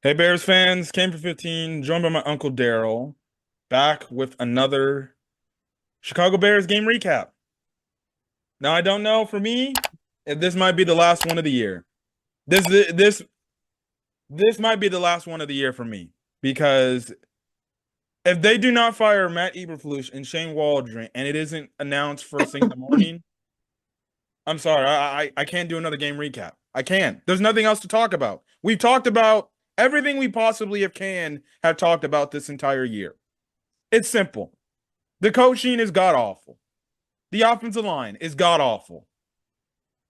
Hey Bears fans, came for 15, joined by my Uncle Daryl, back with another Chicago Bears game recap. Now I don't know for me if this might be the last one of the year. This might be the last one of the year for me because if they do not fire Matt Eberflus and Shane Waldron and it isn't announced first thing in the morning, I'm sorry, I can't do another game recap. I can't. There's nothing else to talk about. We've talked about everything we possibly have talked about this entire year. It's simple. The coaching is god awful. The offensive line is god awful.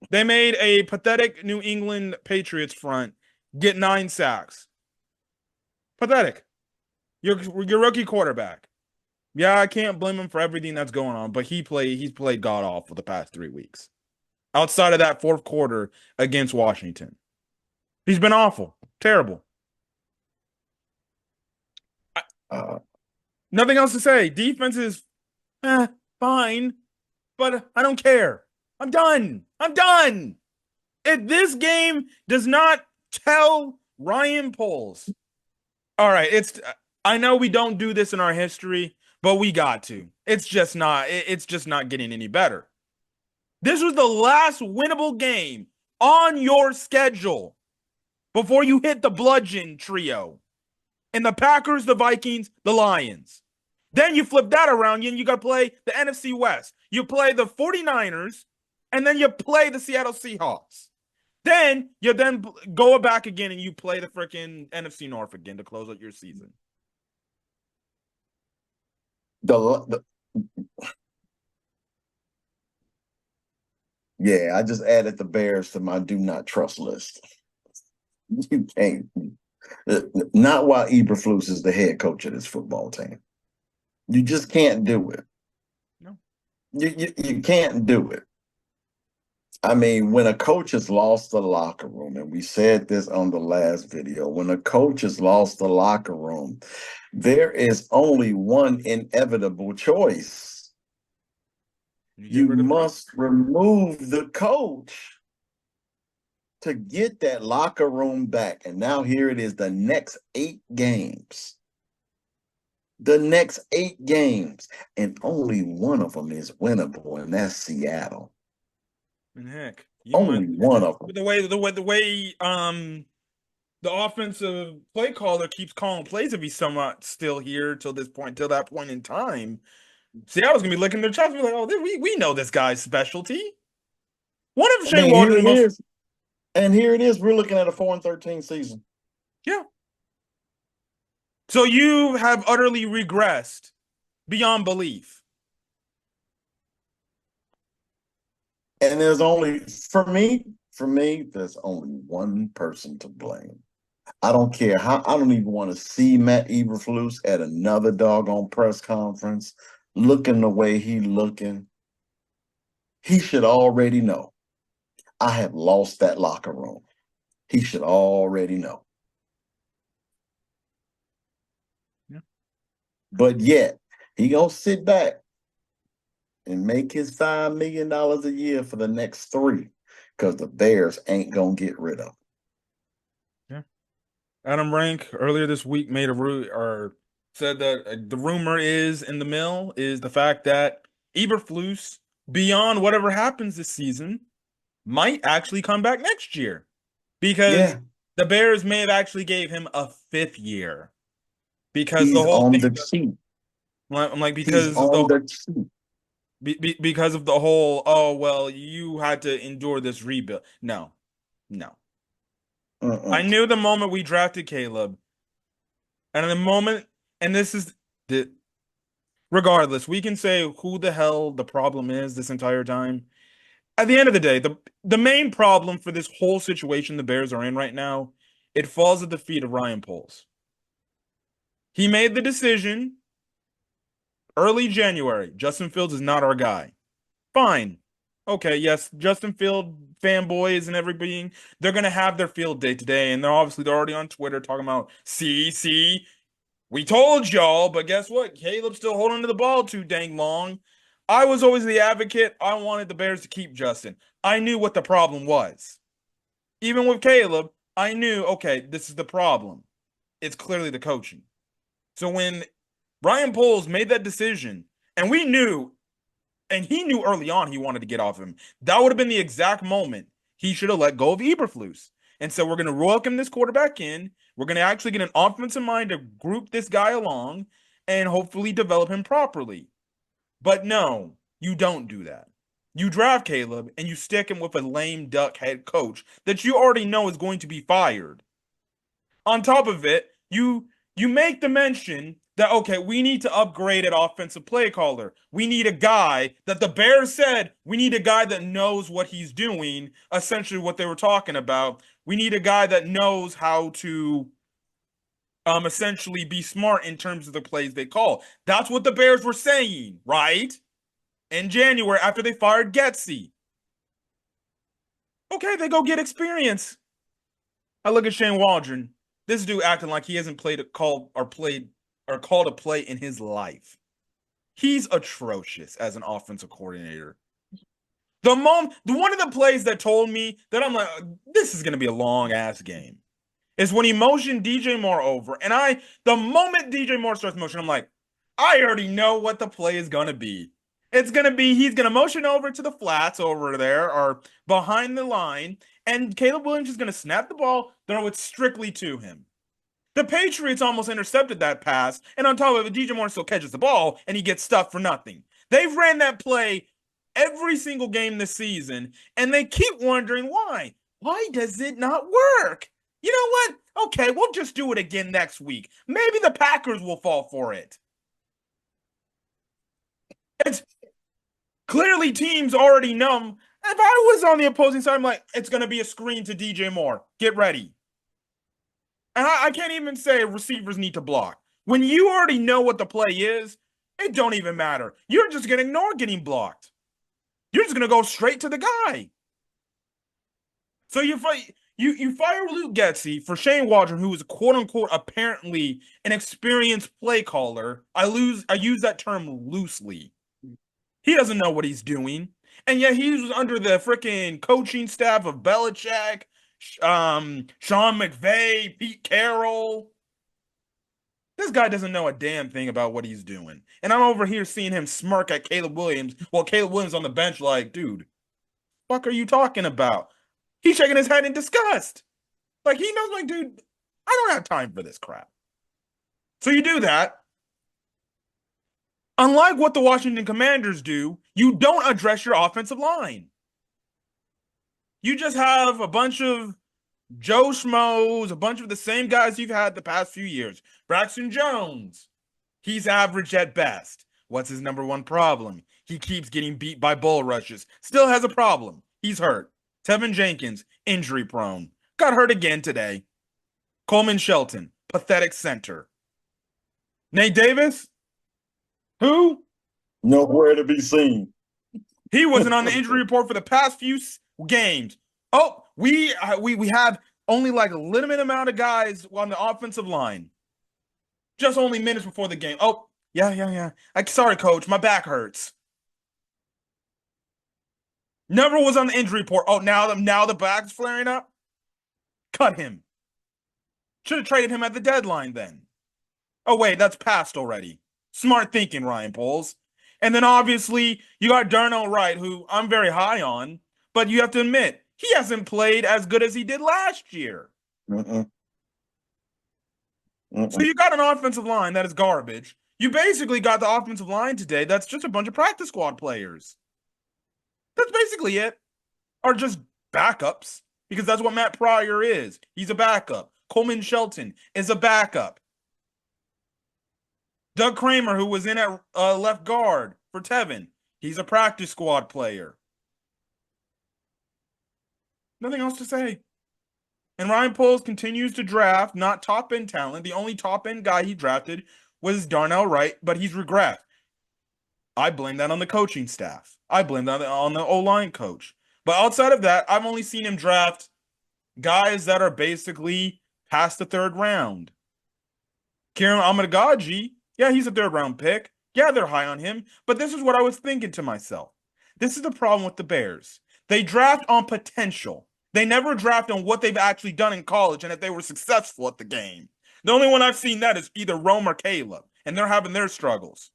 They made a pathetic New England Patriots front get 9 sacks. Pathetic. Your rookie quarterback. Yeah, I can't blame him for everything that's going on, but he's played god awful the past 3 weeks. Outside of that fourth quarter against Washington, he's been awful, terrible. Uh, Nothing else to say. Defense is fine, but I don't care. I'm done. I'm done. If this game does not tell Ryan Poles, all right, I know we don't do this in our history, but we got to. It's just not getting any better. This was the last winnable game on your schedule before you hit the bludgeon trio. And the Packers, the Vikings, the Lions. Then you flip that around and you got to play the NFC West. You play the 49ers, and then you play the Seattle Seahawks. Then you go back again and you play the freaking NFC North again to close out your season. the, yeah, I just added the Bears to my do not trust list. You can't, not while Eberflus is the head coach of this football team. You just can't do it. No. You can't do it. I mean, when a coach has lost the locker room, and we said this on the last video, when a coach has lost the locker room, there is only one inevitable choice. You must remove the coach to get that locker room back. And now here it is, the next 8 games. The next 8 games. And only one of them is winnable, and that's Seattle. And heck, Only one of them. The offensive play caller keeps calling plays if he's somewhat still here till that point in time. Seattle's gonna be licking their chops, be like, "Oh, we know this guy's specialty." One of I Shane mean, here Waldron's it most, is. And here it is. We're looking at a 4-13 season. yeah. So you have utterly regressed beyond belief. And for me, there's only one person to blame. I don't care how, I don't even want to see Matt Eberflus at another doggone press conference looking the way he looking. He should already know. I have lost that locker room. He should already know. Yeah. But yet, he gonna sit back and make his $5 million a year for the next 3 because the Bears ain't gonna get rid of him. Yeah. Adam Rank earlier this week said that the rumor is in the mill is the fact that Eberflus, beyond whatever happens this season, might actually come back next year because Yeah, the Bears may have actually gave him a 5th year because the he's whole on thing. the seat. I'm like He's on the seat. because of the whole, oh well, you had to endure this rebuild. No, no. I Mm-mm. knew the moment we drafted Caleb, and the moment, and this is the regardless, we can say who the hell the problem is this entire time. At the end of the day, the main problem for this whole situation the Bears are in right now, it falls at the feet of Ryan Poles. He made the decision early January. Justin Fields is not our guy. Fine. Okay, yes, Justin Field fanboys and everything, they're gonna have their field day today, and they're already on Twitter talking about, see, we told y'all, but guess what? Caleb's still holding to the ball too dang long. I was always the advocate. I wanted the Bears to keep Justin. I knew what the problem was. Even with Caleb, I knew, okay, this is the problem. it's clearly the coaching. So when Ryan Poles made that decision, and we knew, and he knew early on he wanted to get off him, that would have been the exact moment he should have let go of EBERFLUS. And so we're going to welcome this quarterback in. We're going to actually get an offensive mind to group this guy along and hopefully develop him properly. But no, you don't do that. You draft Caleb and you stick him with a lame duck head coach that you already know is going to be fired. On top of it, you make the mention that okay, we need to upgrade at offensive play caller. We need a guy that the Bears said we need a guy that knows what he's doing, essentially what they were talking about. We need a guy that knows how to essentially be smart in terms of the plays they call. That's what the Bears were saying, right? In January after they fired Getsy. Okay, they go get experience. I look at Shane Waldron. This dude acting like he hasn't played a call or called a play in his life. He's atrocious as an offensive coordinator. One of the plays that told me that I'm like, this is gonna be a long ass game is when he motioned DJ Moore over. And the moment DJ Moore starts motioning, I'm like, I already know what the play is gonna be. It's gonna be he's gonna motion over to the flats over there or behind the line, and Caleb Williams is gonna snap the ball, throw it strictly to him. The Patriots almost intercepted that pass, and on top of it, DJ Moore still catches the ball and he gets stuffed for nothing. They've ran that play every single game this season, and they keep wondering why. Why does it not work? You know what? Okay, we'll just do it again next week. Maybe the Packers will fall for it. It's clearly teams already know. If I was on the opposing side, I'm like, it's going to be a screen to DJ Moore. Get ready. And I can't even say receivers need to block. When you already know what the play is, it don't even matter. You're just going to ignore getting blocked. You're just going to go straight to the guy. So you fire Luke Getsy for Shane Waldron, who is quote unquote apparently an experienced play caller. I use that term loosely. He doesn't know what he's doing. And yet he was under the freaking coaching staff of Belichick, Sean McVay, Pete Carroll. This guy doesn't know a damn thing about what he's doing. And I'm over here seeing him smirk at Caleb Williams while Caleb Williams on the bench like, dude, fuck are you talking about? He's shaking his head in disgust. Like he knows, like, dude, I don't have time for this crap. So you do that. Unlike what the Washington Commanders do, you don't address your offensive line. You just have a bunch of Joe Schmoes, a bunch of the same guys you've had the past few years. Braxton Jones, he's average at best. What's his number one problem? He keeps getting beat by bull rushes. Still has a problem. He's hurt. Tevin Jenkins, injury prone. Got hurt again today. Coleman Shelton, pathetic center. Nate Davis, who? Nowhere to be seen. He wasn't on the injury report for the past few games. Oh, we have only like a limited amount of guys on the offensive line. Just only minutes before the game. Oh, yeah. Sorry, coach, my back hurts. Never was on the injury report. Oh, now the back's flaring up. Cut him. Should have traded him at the deadline then. Oh wait, that's past already. Smart thinking, Ryan Poles. And then obviously you got Darnell Wright, who I'm very high on, but you have to admit he hasn't played as good as he did last year. So you got an offensive line that is garbage. You basically got the offensive line today that's just a bunch of practice squad players. That's basically it. Or just backups, because that's what Matt Pryor is. He's a backup. Coleman Shelton is a backup. Doug Kramer, who was in at left guard for Tevin, he's a practice squad player. Nothing else to say. And Ryan Poles continues to draft not top-end talent. The only top-end guy he drafted was Darnell Wright, but he's regressed. I blame that on the coaching staff. I blame that on the O-line coach. But outside of that, I've only seen him draft guys that are basically past the third round. Kieran Amadagaji, yeah, he's a third-round pick. Yeah, they're high on him. But this is what I was thinking to myself. This is the problem with the Bears. They draft on potential. They never draft on what they've actually done in college and if they were successful at the game. The only one I've seen that is either Rome or Caleb, and they're having their struggles.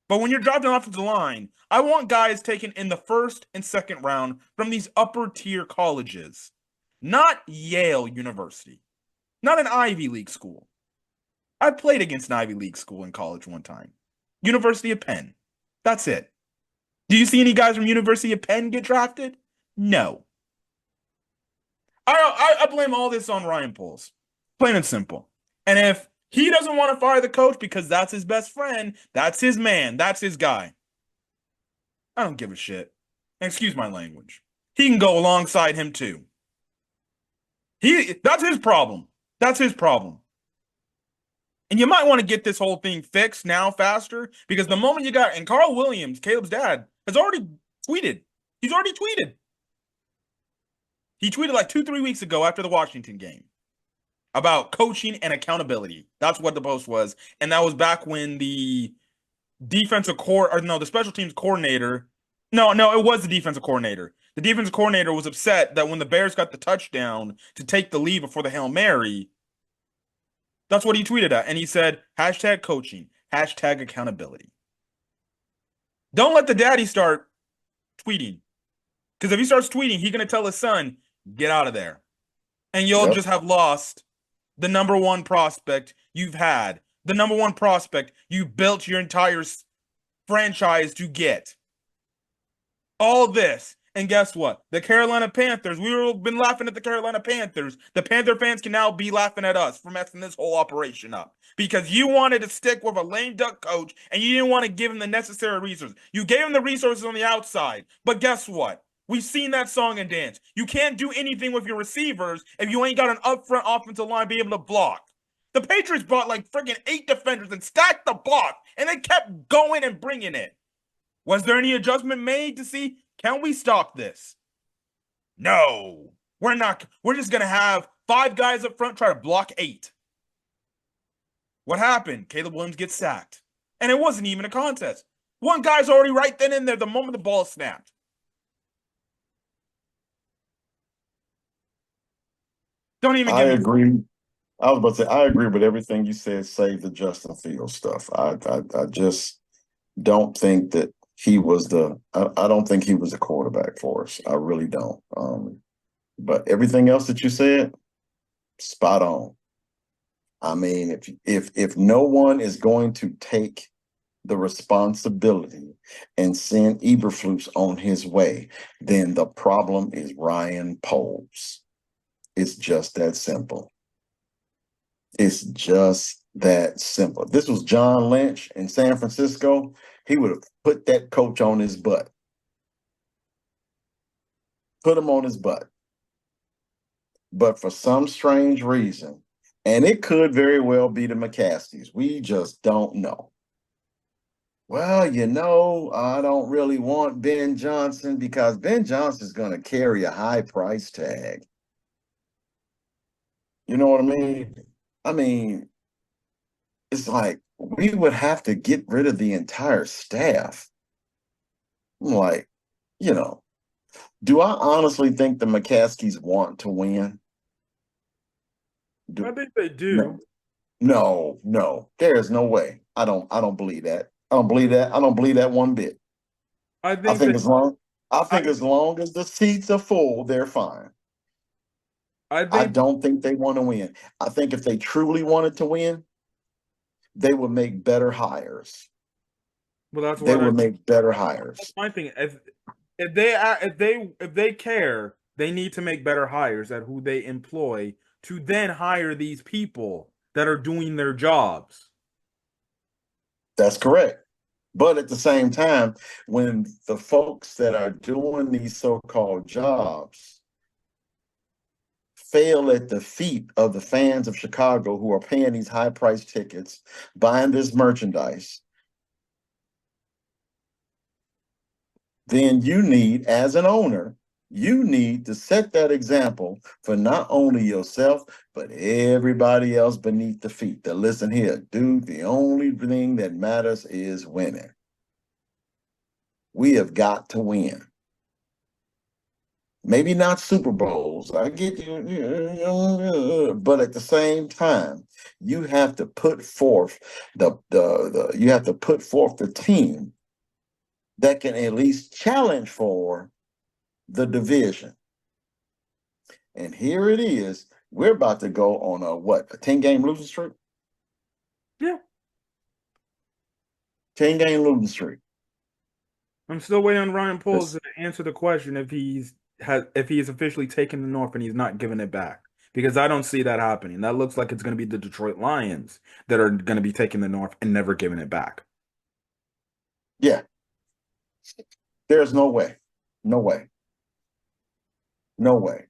But when you're drafting offensive line, I want guys taken in the first and second round from these upper tier colleges, not Yale University, not an Ivy League school. I played against an Ivy League school in college one time. University of Penn. That's it. Do you see any guys from University of Penn get drafted? No. I blame all this on Ryan Poles. Plain and simple. And if he doesn't want to fire the coach because that's his best friend, that's his man, that's his guy, I don't give a shit. Excuse my language. He can go alongside him too. That's his problem. That's his problem. And you might want to get this whole thing fixed now faster because the moment you got, and Carl Williams, Caleb's dad, has already tweeted. He's already tweeted. He tweeted like 2-3 weeks ago after the Washington game about coaching and accountability. That's what the post was. And that was back when the the special teams coordinator. No, it was the defensive coordinator. The defensive coordinator was upset that when the Bears got the touchdown to take the lead before the Hail Mary, that's what he tweeted at. And he said, hashtag coaching, hashtag accountability. Don't let the daddy start tweeting. Because if he starts tweeting, he's going to tell his son, get out of there. And you'll just have lost the number one prospect you've had. The number one prospect you built your entire franchise to get. All this. And guess what? The Carolina Panthers, we've been laughing at the Carolina Panthers. The Panther fans can now be laughing at us for messing this whole operation up. Because you wanted to stick with a lame duck coach and you didn't want to give him the necessary resources. You gave him the resources on the outside. But guess what? We've seen that song and dance. You can't do anything with your receivers if you ain't got an upfront offensive line be able to block. The Patriots bought like friggin' 8 defenders and stacked the block, and they kept going and bringing it. Was there any adjustment made to see, can we stop this? No. We're not. We're just going to have 5 guys up front try to block 8. What happened? Caleb Williams gets sacked. And it wasn't even a contest. One guy's already right then and there the moment the ball snapped. Don't even give me. I agree. I was about to say, I agree with everything you said, save the Justin Fields stuff. I just don't think that he was I don't think he was the quarterback for us. I really don't. But everything else that you said, spot on. I mean, if no one is going to take the responsibility and send EBERFLUS on his way, then the problem is Ryan Poles. It's just that simple. It's just that simple. If this was John Lynch in San Francisco, he would have put that coach on his butt. Put him on his butt. But for some strange reason, and it could very well be the McCaskies, we just don't know. Well, I don't really want Ben Johnson because Ben Johnson's going to carry a high price tag. You know what I mean? I mean, it's like we would have to get rid of the entire staff. I'm like, do I honestly think the McCaskies want to win? I think they do. No. There's no way. I don't believe that. I don't believe that. I don't believe that one bit. I think as long as the seats are full, they're fine. I don't think they want to win. I think if they truly wanted to win, they would make better hires. Well, they would make better hires. That's my thing. If they care, they need to make better hires at who they employ to then hire these people that are doing their jobs. That's correct. But at the same time, when the folks that are doing these so-called jobs fail at the feet of the fans of Chicago who are paying these high-priced tickets, buying this merchandise, then you need, as an owner, you need to set that example for not only yourself, but everybody else beneath the feet. That listen here, dude, the only thing that matters is winning. We have got to win. Maybe not Super Bowls. I get you, but at the same time, you have to put forth you have to put forth the team that can at least challenge for the division. And here it is. We're about to go on a 10-game losing streak? Yeah. 10-game losing streak. I'm still waiting on Ryan Poles This- to answer the question if he's officially taken the North and he's not giving it back. Because I don't see that happening. That looks like it's going to be the Detroit Lions that are going to be taking the North and never giving it back. Yeah. There's no way. No way. No way.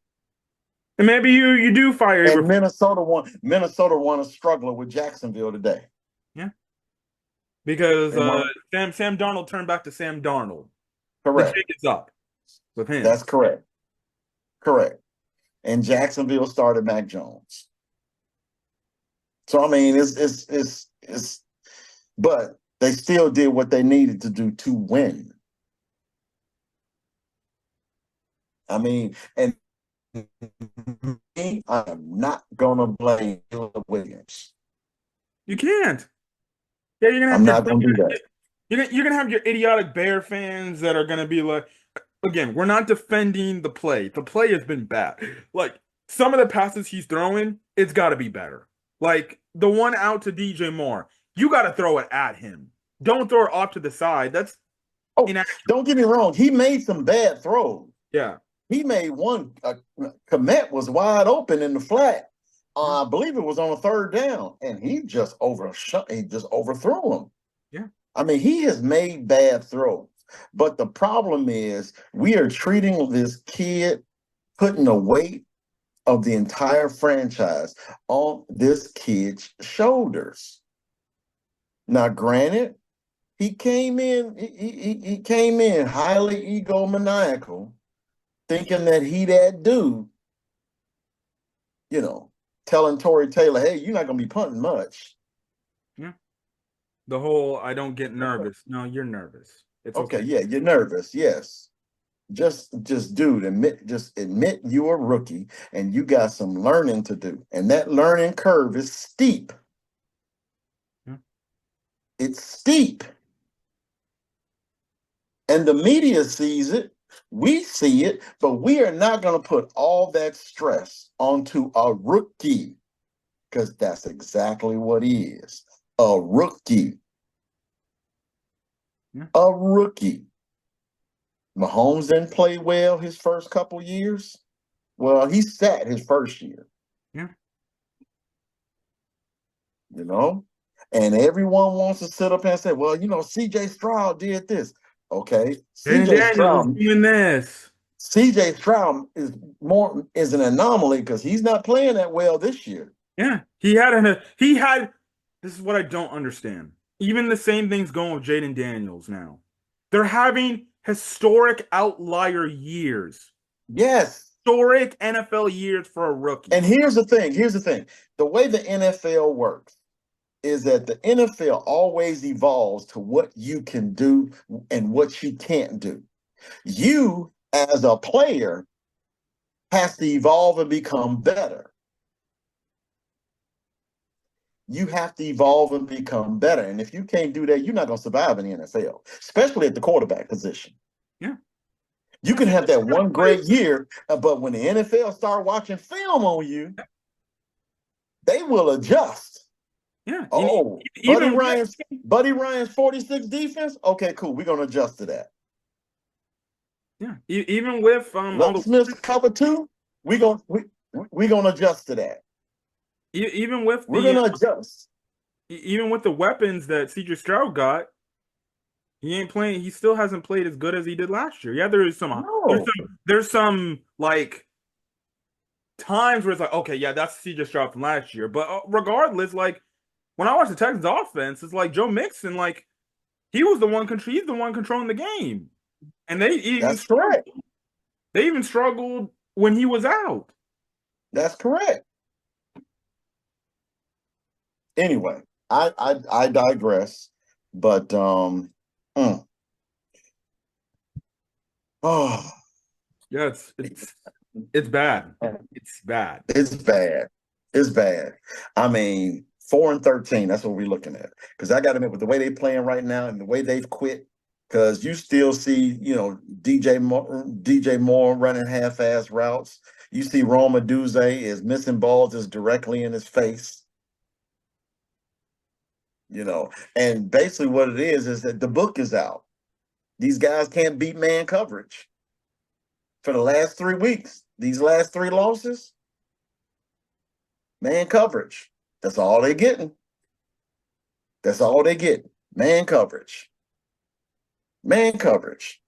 And maybe you do fire And Eberflus. Minnesota won a struggler with Jacksonville today. Yeah. Because They won. Sam Darnold turned back to Sam Darnold. The Correct. jig is up with him. That's correct. Correct. And Jacksonville started Mac Jones. So I mean, it's but they still did what they needed to do to win. I mean, and I am not gonna blame Caleb Williams. You can't. Yeah, you're gonna have I'm not gonna do that. you're gonna have your idiotic Bear fans that are gonna be like, again, we're not defending the play. The play has been bad. Like some of the passes he's throwing, it's got to be better. Like the one out to DJ Moore, you got to throw it at him. Don't throw it off to the side. That's inaccurate. Don't get me wrong. He made some bad throws. Yeah. He made one. Komet was wide open in the flat. I believe it was on a third down, and he just overthrew him. Yeah. I mean, he has made bad throws, but the problem is we are treating this kid, putting the weight of the entire franchise on this kid's shoulders. Now, granted, he came in. He came in highly egomaniacal, thinking that he that dude, telling Tory Taylor, hey, you're not going to be punting much. Yeah. The whole I don't get nervous. No, you're nervous. It's okay. Yeah, you're nervous. Yes. Just dude, admit you're a rookie and you got some learning to do. And that learning curve is steep. Yeah. It's steep. And the media sees it. We see it, but we are not going to put all that stress onto a rookie because that's exactly what he is. A rookie. Yeah. A rookie. Mahomes didn't play well his first couple years. Well, he sat his first year. Yeah. And everyone wants to sit up and say, well, CJ Stroud did this. Okay. CJ Stroud doing this. CJ Stroud is an anomaly because he's not playing that well this year. Yeah. This is what I don't understand. Even the same thing's going with Jaden Daniels now. They're having historic outlier years. Yes. Historic NFL years for a rookie. And here's the thing. The way the NFL works is that the NFL always evolves to what you can do and what you can't do. You, as a player, has to evolve and become better. You have to evolve and become better. And if you can't do that, you're not going to survive in the NFL, especially at the quarterback position. Yeah. You can have that one great year, but when the NFL start watching film on you, they will adjust. Yeah. Oh, Buddy Ryan's 46 defense? Okay, cool. We're going to adjust to that. Yeah. Even with Love Smith's cover 2, we're going to adjust to that. Even with we're going to adjust. Even with the weapons that CJ Stroud got, he ain't playing. He still hasn't played as good as he did last year. Yeah, there's some like times where it's like, okay, yeah, that's CJ Stroud from last year. But regardless, like when I watch the Texans offense, it's like Joe Mixon, like he's the one controlling the game. And that's correct. They even struggled when he was out. That's correct. Anyway, I digress, but Yeah, it's bad. It's bad. It's bad. It's bad. I mean, 4-13. That's what we're looking at. Because I got to admit, with the way they're playing right now and the way they've quit, because you still see, DJ Moore running half-ass routes. You see Roma Duze is missing balls is directly in his face. And basically what it is that the book is out. These guys can't beat man coverage for the last 3 weeks. These last 3 losses, man coverage. That's all they're getting. That's all they get. Man coverage. Man coverage.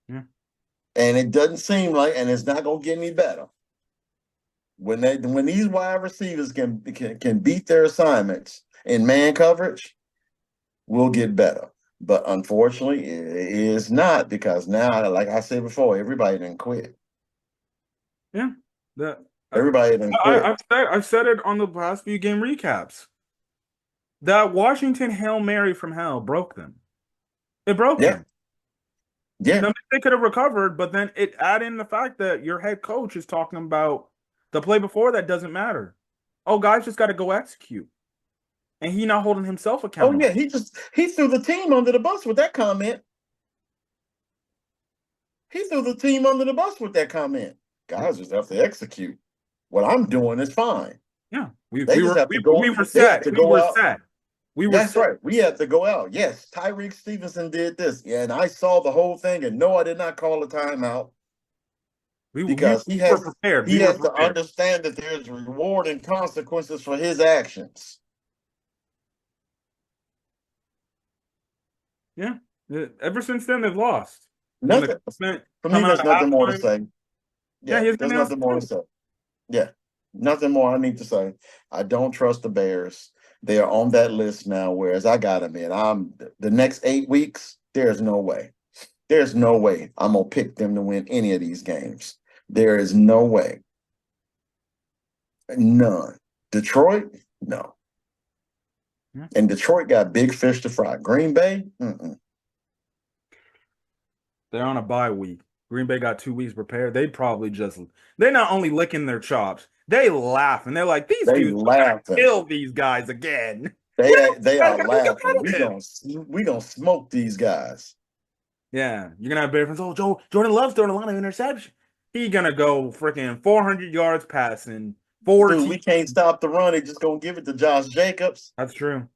Yeah. And it doesn't seem like, and it's not gonna get any better. When these wide receivers can beat their assignments in man coverage, we'll get better. But unfortunately, it is not, because now, like I said before, everybody didn't quit. Yeah. Everybody didn't quit. I've said it on the past few game recaps. That Washington Hail Mary from hell broke them. It broke Yeah. them. Yeah. Now, they could have recovered, but then it add in the fact that your head coach is talking about the play before that doesn't matter. Oh, guys just got to go execute. And he not holding himself accountable. Oh, yeah. He threw the team under the bus with that comment. He threw the team under the bus with that comment. Guys just have to execute. What I'm doing is fine. Yeah, we were set. That's right. We have to go out. Yes, Tyreek Stevenson did this. Yeah, and I saw the whole thing, and no, I did not call a timeout. Because he has to understand that there's reward and consequences for his actions. Yeah. Ever since then, they've lost. Nothing. For me, there's nothing more to say. Yeah, there's nothing more to say. Yeah, nothing more I need to say. I don't trust the Bears. They are on that list now, whereas I got them in. The next 8 weeks, there's no way. There's no way I'm going to pick them to win any of these games. There is no way. None. Detroit? No. Yeah. And Detroit got big fish to fry. Green Bay? Mm-mm. They're on a bye week. Green Bay got 2 weeks prepared. They're not only licking their chops, they laugh and they're like, these dudes are gonna kill these guys again. They are laughing. We gonna smoke these guys. Yeah, you're gonna have Bear fans. Oh, Jordan Love's throwing a lot of interception. He gonna go freaking 400 yards passing. Dude, we can't stop the run. They just gonna give it to Josh Jacobs. That's true.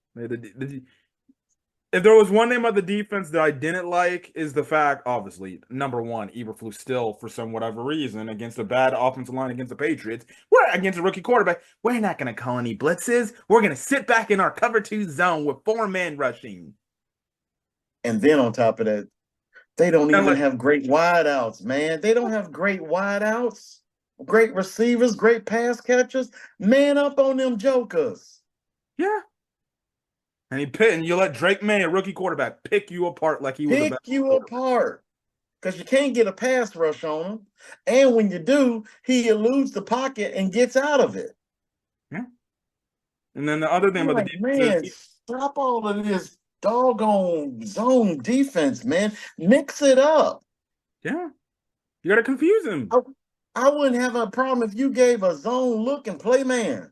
If there was one name of the defense that I didn't like, is the fact, obviously, number one, EBERFLUS still, for some whatever reason, against a bad offensive line against the Patriots, we're against a rookie quarterback. We're not going to call any blitzes. We're going to sit back in our cover 2 zone with 4 men rushing. And then on top of that, they don't even have great wideouts, man. They don't have great wideouts, great receivers, great pass catchers. Man up on them jokers. Yeah. And you let Drake May, a rookie quarterback, pick you apart like he was the best. Pick you apart. Because you can't get a pass rush on him. And when you do, he eludes the pocket and gets out of it. Yeah. And then the other thing about the defense, man, stop all of this doggone zone defense, man. Mix it up. Yeah. You got to confuse him. I wouldn't have a problem if you gave a zone look and play man.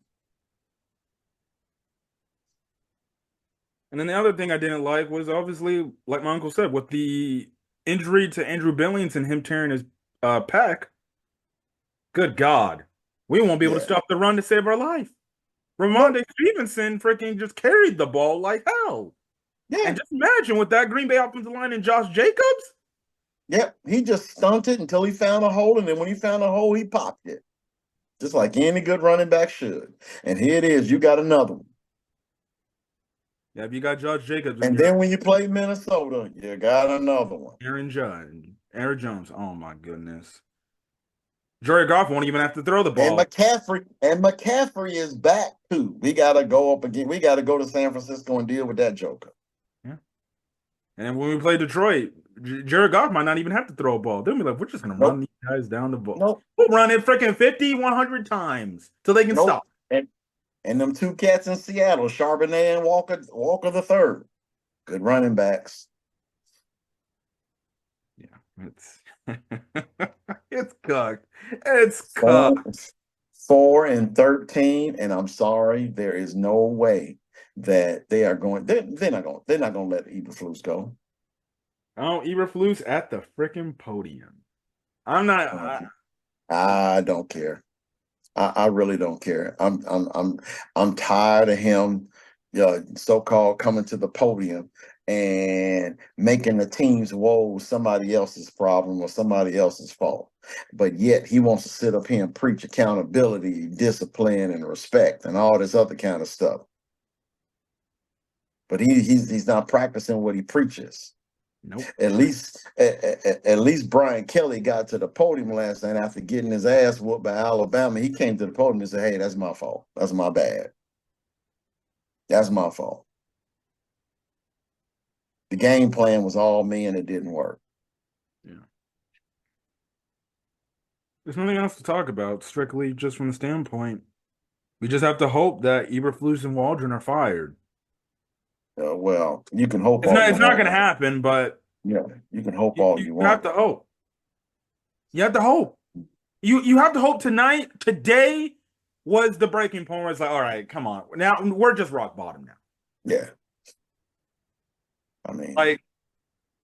And then the other thing I didn't like was, obviously, like my uncle said, with the injury to Andrew Billings and him tearing his pec, good God, we won't be able to stop the run to save our life. Ramondre Stevenson freaking just carried the ball like hell. Yeah. And just imagine with that Green Bay offensive line and Josh Jacobs. Yep, he just stunted until he found a hole, and then when he found a hole, he popped it. Just like any good running back should. And here it is, you got another one. Yeah, if you got Josh Jacobs. And then when you play Minnesota, you got another one. Aaron Jones. Oh, my goodness. Jared Goff won't even have to throw the ball. And McCaffrey is back, too. We got to go up again. We got to go to San Francisco and deal with that joker. Yeah. And when we play Detroit, Jared Goff might not even have to throw a ball. They'll be like, we're just going to run these guys down the ball. We'll run it freaking 50, 100 times till they can stop. And them 2 cats in Seattle, Charbonnet and Walker the third. Good running backs. Yeah. It's it's cooked. It's Four, cooked. 4-13, and I'm sorry, there is no way that they are going. They're not going. They're not going to let Eberflus go. Oh, Eberflus at the freaking podium. I'm not. I don't care. I really don't care. I'm tired of him, so-called coming to the podium and making the team's woes somebody else's problem or somebody else's fault. But yet he wants to sit up here and preach accountability, discipline, and respect and all this other kind of stuff. But he's not practicing what he preaches. Nope. At least Brian Kelly got to the podium last night after getting his ass whooped by Alabama. He came to the podium and said, "Hey, that's my fault. That's my bad. That's my fault. The game plan was all me and it didn't work." Yeah. There's nothing else to talk about, strictly just from the standpoint. We just have to hope that Eberflus and Waldron are fired. Well, you can hope It's all not. you It's not going want. to happen, but Yeah, you can hope you, all you you have want. to hope. You have to hope. You have to hope tonight. Today was the breaking point where it's like, all right, come on. Now we're just rock bottom now. Yeah, I mean, Like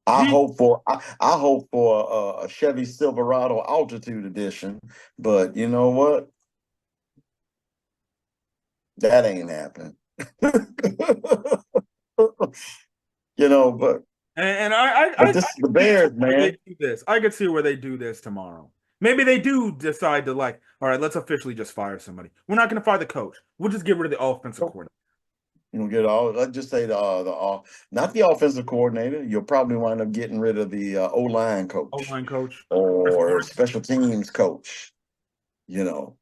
I he hope for I hope for a Chevy Silverado Altitude Edition, but you know what? That ain't happening. But and but I this is the could see Bears, where they man. do this. I could see where they do this tomorrow. Maybe they do decide to like, all right, let's officially just fire somebody. We're not going to fire the coach. We'll just get rid of the offensive coordinator. Get all. Let's just say not the offensive coordinator. You'll probably wind up getting rid of the O-line coach O-line coach. or special teams coach. You know,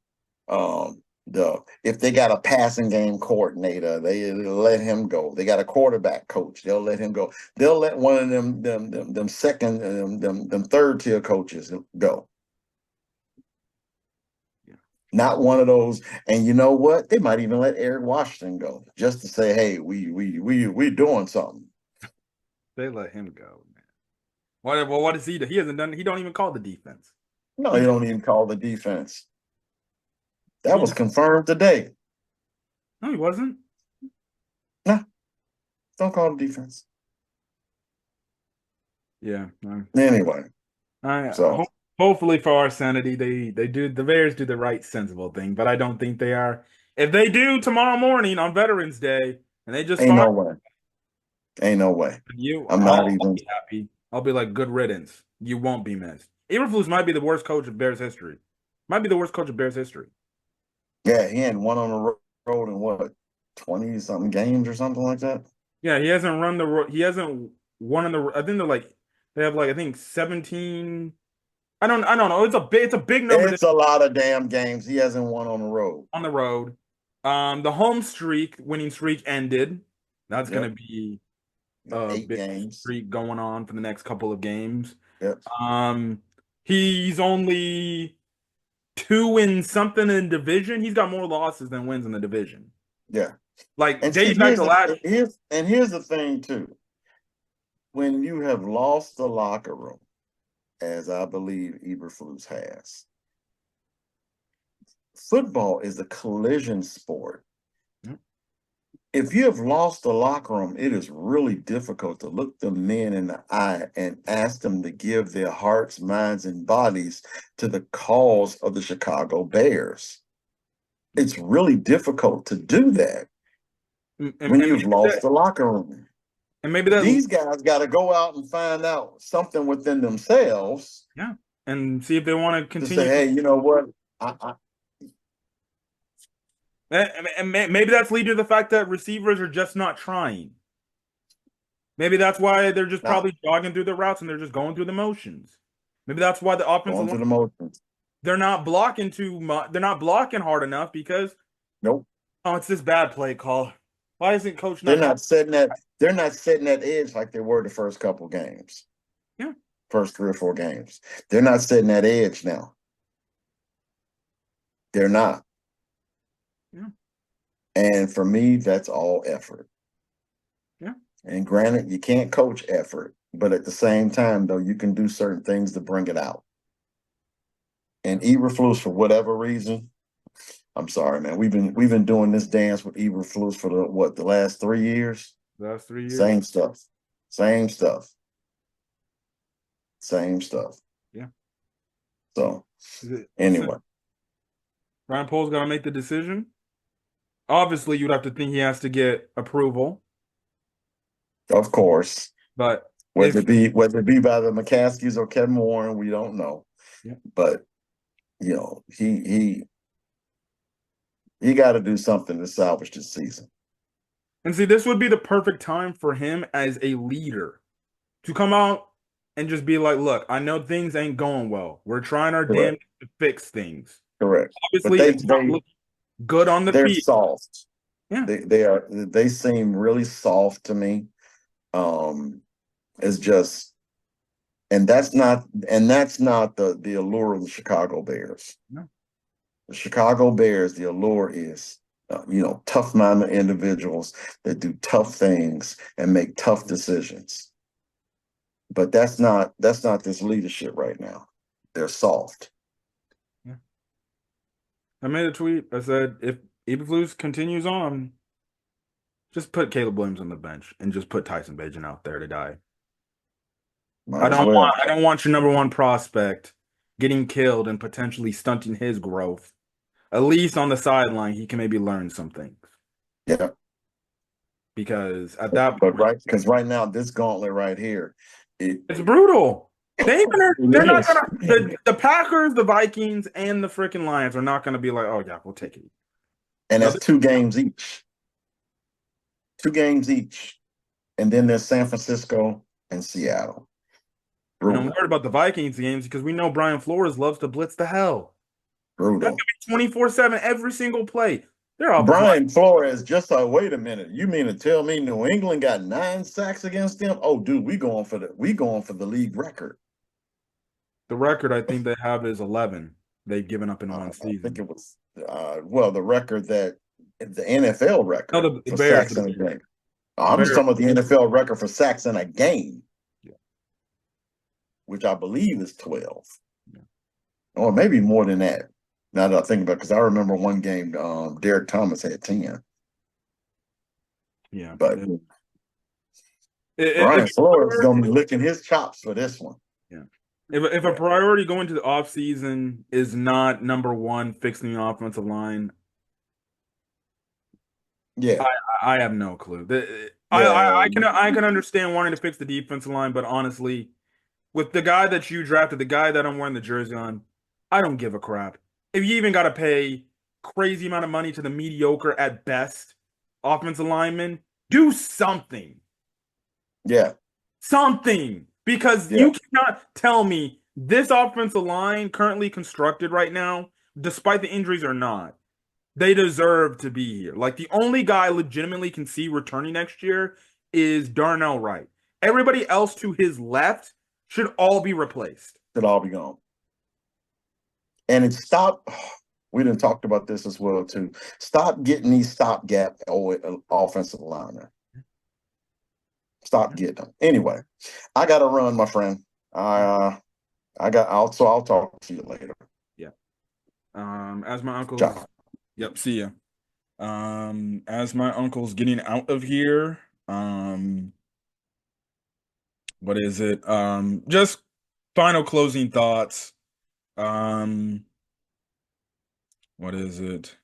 if they got a passing game coordinator, they let him go. They got a quarterback coach, they'll let him go. They'll let one of them second them third tier coaches go. Yeah. Not one of those. And you know what? They might even let Eric Washington go just to say, "Hey, we doing something." They let him go, man. What does he do? He hasn't done. He don't even call the defense. No, He you just don't even call the defense. That he was just confirmed today. no, he wasn't. No, don't call the defense. Yeah. No. Anyway, I so hopefully for our sanity, they do the Bears do the right sensible thing, but I don't think they are. If they do tomorrow morning on Veterans Day and they just ain't fire no way. Ain't no way. you, I'm not I'll even. be happy. I'll be like, good riddance. You won't be missed. Eberflus might be the worst coach of Bears history. Might be the worst coach of Bears history. Yeah, he had one on the road in what 20 something games or something like that. Yeah, he hasn't run the he hasn't won in the I think they're like they have like I think 17. I don't know. It's a big number It's a lot of damn games. He hasn't won on the road. on the road. The winning streak ended. That's gonna Yep. be Yeah, a 8 big games. streak going on for the next couple of games. Yep. Um, he's only two in something in division. He's got more losses than wins in the division. Yeah. Like And see, dating back to last. here's the thing too. When you have lost the locker room, as I believe Eberflus has, football is a collision sport. If you have lost the locker room, it is really difficult to look the men in the eye and ask them to give their hearts, minds, and bodies to the cause of the Chicago Bears. It's really difficult to do that when you've lost the locker room. And maybe that These guys got to go out and find out something within themselves yeah, and see if they want to to say, continue. "Hey, you know what? I And maybe that's leading to the fact that receivers are just not trying. Maybe that's why they're just not probably jogging through the routes and they're just going through the motions. Maybe that's why the offensive going line through the motions." they're not blocking too much. They're not blocking hard enough because Nope. oh, it's this bad play call. Why isn't coach They're not helping? not setting that. They're not setting that edge like they were the first couple games, Yeah, first 3 or 4 games. They're not setting that edge now. They're not. yeah, And for me, that's all effort. yeah. And granted, you can't coach effort, But at the same time, though, you can do certain things to bring it out. And Eberflus, for whatever reason, I'm sorry, man. We've been doing this dance with Eberflus for the last 3 years. Last 3 years. Same stuff. Same stuff. Same stuff. Yeah. So Listen, anyway, Ryan Poles got to make the decision. Obviously, you'd have to think he has to get approval, of course, but whether if it be by the McCaskies or Kevin Warren, we don't know. yeah. But he got to do something to salvage this season. And see, this would be the perfect time for him as a leader to come out and just be like, look, I know things ain't going well. We're trying our damn Correct. to fix things. Correct. But Obviously, it's not looking good on the they're field. soft. Yeah. They seem really soft to me. It's just, and that's not the allure of the Chicago Bears. No. The Chicago Bears, the allure is tough-minded individuals that do tough things and make tough decisions. But that's not this leadership right now. They're soft. Yeah. I made a tweet. I said, if Eberflus continues on, just put Caleb Williams on the bench and just put Tyson Bagent out there to die. Might as well. I don't want your number one prospect getting killed and potentially stunting his growth. At least on the sideline, he can maybe learn some things. Yeah. Because at that point, because right now, this gauntlet right here, it's brutal. They're not gonna the Packers, the Vikings, and the freaking Lions are not gonna be like, oh yeah, we'll take it. And that's 2 games each. 2 games each. And then there's San Francisco and Seattle. And I'm worried about the Vikings games because we know Brian Flores loves to blitz the hell. Brutal. That's gonna be 24/7 every single play. Brian Flores, just like, wait a minute. You mean to tell me New England got 9 sacks against them? Oh, dude, we going for the league record. The record I think they have is 11. They've given up in one season. I think it was the record that the NFL record no, the for Bears, sacks in a game. I'm just talking about the NFL record for sacks in a game, which I believe is 12, or maybe more than that. Now that I think about it, because I remember one game, Derek Thomas had 10. Yeah, but Brian Flores is going to be licking his chops for this one. Yeah. If a priority going to the offseason is not number one, fixing the offensive line, yeah, I have no clue. I can understand wanting to fix the defensive line, but honestly, with the guy that you drafted, the guy that I'm wearing the jersey on, I don't give a crap. If you even got to pay crazy amount of money to the mediocre at best offensive lineman, do something. Yeah. Something. Because you cannot tell me this offensive line currently constructed right now, despite the injuries or not, they deserve to be here. Like the only guy I legitimately can see returning next year is Darnell Wright. Everybody else to his left should all be replaced. Should all be gone. And it stopped. We done talked about this as well too. Stop getting these stopgap offensive linemen. Stop getting them. Anyway, I got to run, my friend. I'll talk to you later. Yeah. As my uncle. Ciao. Yep. See ya. As my uncle's getting out of here. What is it? Just final closing thoughts. What is it?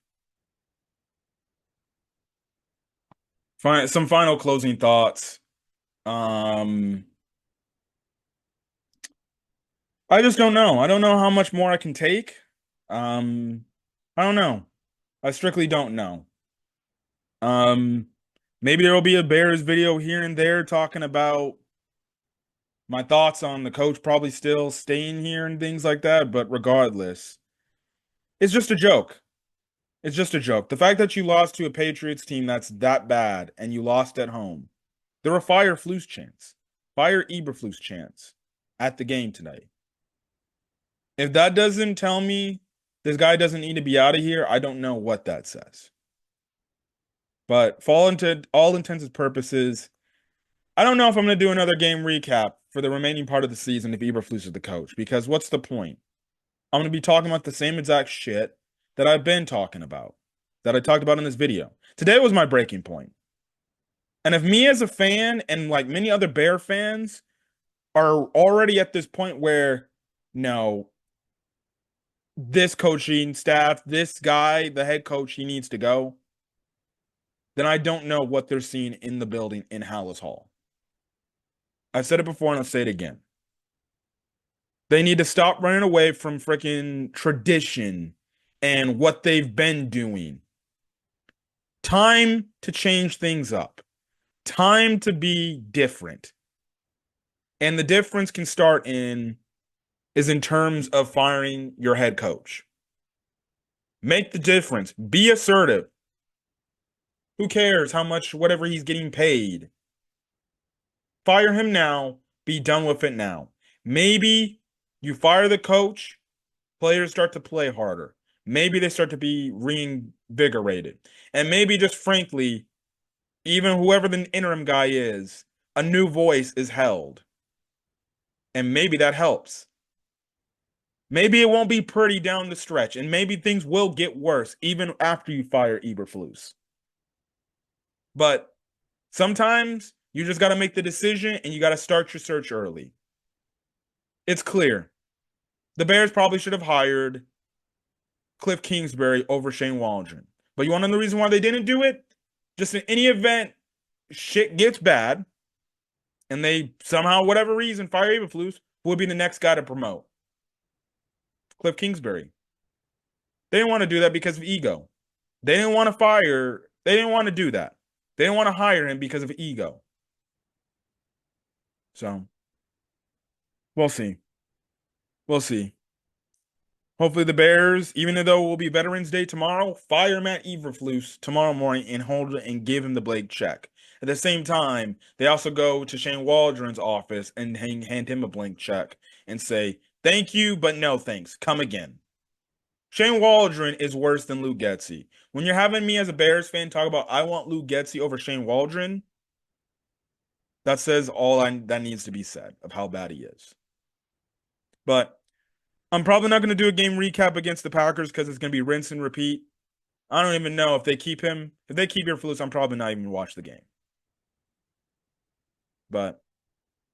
Some final closing thoughts. I just don't know. I don't know how much more I can take. I don't know. I strictly don't know. Maybe there will be a Bears video here and there talking about my thoughts on the coach probably still staying here and things like that. But regardless, it's just a joke. It's just a joke. The fact that you lost to a Patriots team that's that bad and you lost at home, there were fire Flus chants, fire Eberflus chants at the game tonight. If that doesn't tell me this guy doesn't need to be out of here, I don't know what that says. But for all intents and purposes, I don't know if I'm going to do another game recap for the remaining part of the season if Eberflus is the coach, because what's the point? I'm going to be talking about the same exact shit that I've been talking about, that I talked about in this video. Today was my breaking point. And if me as a fan and like many other Bear fans are already at this point where, no, this coaching staff, this guy, the head coach, he needs to go, then I don't know what they're seeing in the building in Hallis Hall. I've said it before and I'll say it again. They need to stop running away from freaking tradition and what they've been doing. Time to change things up. Time to be different. And the difference can start in terms of firing your head coach. Make the difference. Be assertive. Who cares how much, whatever he's getting paid? Fire him now. Be done with it now. Maybe you fire the coach, players start to play harder. Maybe they start to be reinvigorated. And maybe just frankly, even whoever the interim guy is, a new voice is held. And maybe that helps. Maybe it won't be pretty down the stretch, and maybe things will get worse even after you fire Eberflus. But sometimes you just got to make the decision and you got to start your search early. It's clear. The Bears probably should have hired Cliff Kingsbury over Shane Waldron. But you want to know the reason why they didn't do it? Just in any event, shit gets bad, and they somehow, whatever reason, fire Eberflus, who would be the next guy to promote? Cliff Kingsbury. They didn't want to do that because of ego. They didn't want to fire. They didn't want to do that. They didn't want to hire him because of ego. So, we'll see. We'll see. Hopefully the Bears, even though it will be Veterans Day tomorrow, fire Matt Eberflus tomorrow morning and hold it and give him the Blake check. At the same time, they also go to Shane Waldron's office and hand him a blank check and say, thank you, but no thanks. Come again. Shane Waldron is worse than Luke Getsy. When you're having me as a Bears fan talk about I want Luke Getsy over Shane Waldron, that says all that needs to be said of how bad he is. But I'm probably not going to do a game recap against the Packers because it's going to be rinse and repeat. I don't even know if they keep him. If they keep Eberflus, I'm probably not even going to watch the game. But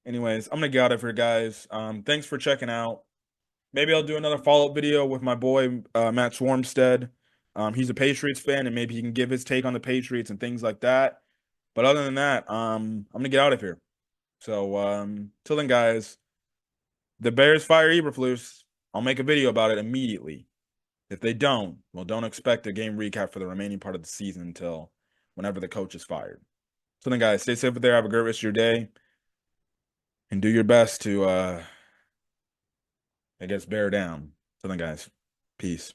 anyways, I'm going to get out of here, guys. Thanks for checking out. Maybe I'll do another follow-up video with my boy, Matt Swarmstead. He's a Patriots fan, and maybe he can give his take on the Patriots and things like that. But other than that, I'm going to get out of here. So, till then, guys, the Bears fire Eberflus. I'll make a video about it immediately. If they don't, well, don't expect a game recap for the remaining part of the season until whenever the coach is fired. So then, guys, stay safe out there. Have a great rest of your day. And do your best to, I guess, bear down. So then, guys, peace.